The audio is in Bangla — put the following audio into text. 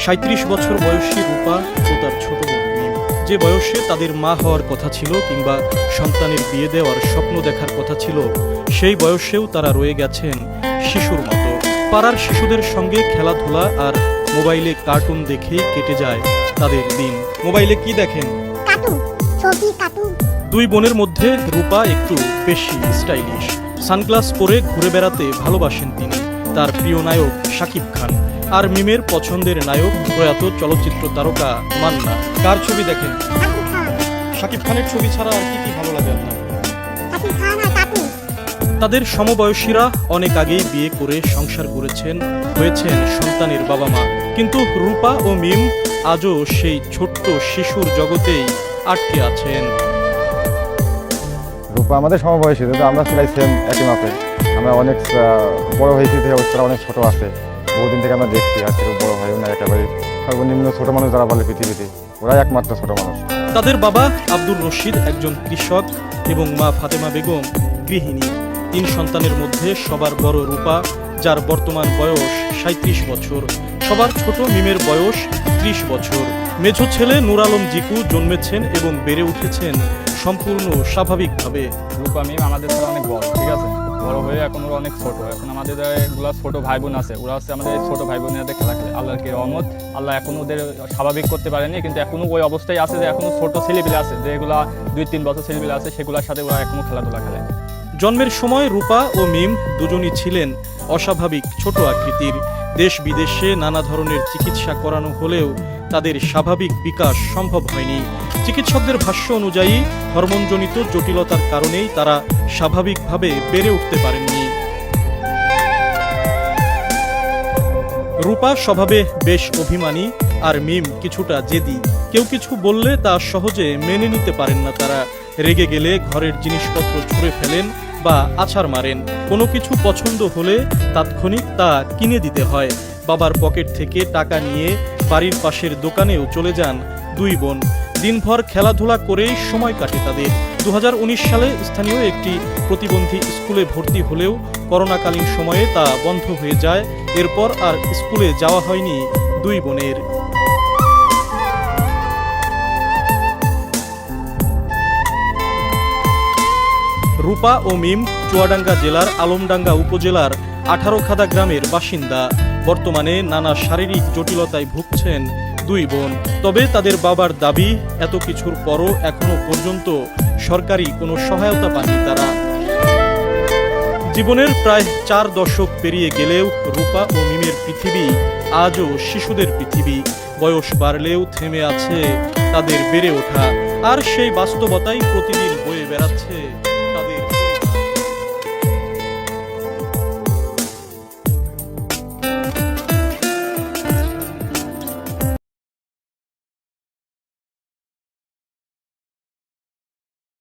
৩৭ বছর বয়সী রূপা ও তার ছোট বোন মিম, যে বয়সে তাদের মা হওয়ার কথা ছিল কিংবা সন্তানের বিয়ে দেওয়ার স্বপ্ন দেখার কথা ছিল, সেই বয়সেও তারা রয়ে গেছেন শিশুর মতো। পাড়ার শিশুদের সঙ্গে খেলাধুলা আর মোবাইলে কার্টুন দেখেই কেটে যায় তাদের দিন। মোবাইলে কি দেখেন? দুই বোনের মধ্যে রূপা একটু বেশি স্টাইলিশ। সানগ্লাস পরে ঘুরে বেড়াতে ভালোবাসেন তিনি। তার প্রিয় নায়ক শাকিব খান, আর মিমের পছন্দের নায়ক প্রয়াত চলচ্চিত্র তারকা মান্না। কার ছবি দেখেন? শাকিব খানের ছবি ছাড়া আর কি ভালো লাগে আপনার? তাদের সমবয়সীরা অনেক আগেই বিয়ে করে সংসার করেছেন, হয়েছেন সন্তানের বাবা মা। কিন্তু রূপা ও মিম আজও সেই ছোট্ট শিশুর জগতেই আটকে আছেন। রূপা আমাদের সমবয়সী, কিন্তু আমরা সবাই সেম একই মাপে। আমরা অনেক বড় হয়েছি, অবস্থা অনেক ছোট আছে। বহুদিন থেকে আমরা দেখছি, আর কেউ বড় হয়েও না, একেবারে সর্বনিম্ন ছোট মানুষ যারা বলে পৃথিবীতে, ওরাই একমাত্র ছোট মানুষ। তাদের বাবা আব্দুর রশিদ একজন কৃষক এবং মা ফাতেমা বেগম গৃহিণী। 3 সন্তানের মধ্যে সবার বড় রূপা, যার বর্তমান বয়স 37 বছর। সবার ছোট মিমের বয়স 30 বছর। মেঝো ছেলে নূর আলম জিকু জন্মেছেন এবং বেড়ে উঠেছেন সম্পূর্ণ স্বাভাবিকভাবে। রূপা মিম আমাদের থেকে অনেক বড়, ঠিক আছে, বড় হয়ে এখন ওরা অনেক ছোট। এখন আমাদের এগুলা ছোট ভাই বোন আছে, ওরা হচ্ছে আমাদের ছোট ভাই বোনের খেলা খেলে। আল্লাহর কি রহমত, আল্লাহ এখন ওদের স্বাভাবিক করতে পারেনি, কিন্তু এখনো ওই অবস্থায় আছে যে এখনো ছোট ছেলেপিলে আছে, যেগুলা 2-3 বছর ছেলেপিলে আছে, সেগুলোর সাথে ওরা এখনো খেলাধুলা খেলে। জন্মের সময় রূপা ও মিম দুজনই ছিলেন অস্বাভাবিক ছোট আকৃতির। দেশ বিদেশে নানা ধরনের চিকিৎসা করানো হলেও তাদের স্বাভাবিক বিকাশ সম্ভব হয়নি। চিকিৎসকদের ভাষ্য অনুযায়ী হরমোনজনিত জটিলতার কারণেই তারা স্বাভাবিকভাবে বেড়ে উঠতে পারেননি। রূপা স্বভাবে বেশ অভিমানী, আর মিম কিছুটা জেদি। কেউ কিছু বললে তা সহজে মেনে নিতে পারেন না তারা। রেগে গেলে ঘরের জিনিসপত্র ছুঁড়ে ফেলেন বা আছাড় মারেন। কোনো কিছু পছন্দ হলে তাৎক্ষণিক তা কিনে দিতে হয়। বাবার পকেট থেকে টাকা নিয়ে বাড়ির পাশের দোকানেও চলে যান দুই বোন। দিনভর খেলাধুলা করেই সময় কাটে তাদের। 2019 সালে স্থানীয় একটি প্রতিবন্ধী স্কুলে ভর্তি হলেও করোনাকালীন সময়ে তা বন্ধ হয়ে যায়। এরপর আর স্কুলে যাওয়া হয়নি দুই বোনের। রূপা ও মিম চুয়াডাঙ্গা জেলার আলমডাঙ্গা উপজেলার 18খাদা গ্রামের বাসিন্দা। বর্তমানে নানা শারীরিক জটিলতায় ভুগছেন দুই বোন। তবে তাদের বাবার দাবি, এত কিছুর পরও এখনো পর্যন্ত সরকারি কোনো সহায়তা পাননি তারা। জীবনের প্রায় 4 দশক পেরিয়ে গেলেও রূপা ও মিমের পৃথিবী আজও শিশুদের পৃথিবী। বয়স বাড়লেও থেমে আছে তাদের বেড়ে ওঠা, আর সেই বাস্তবতাই প্রতিদিন বয়ে বেড়াচ্ছে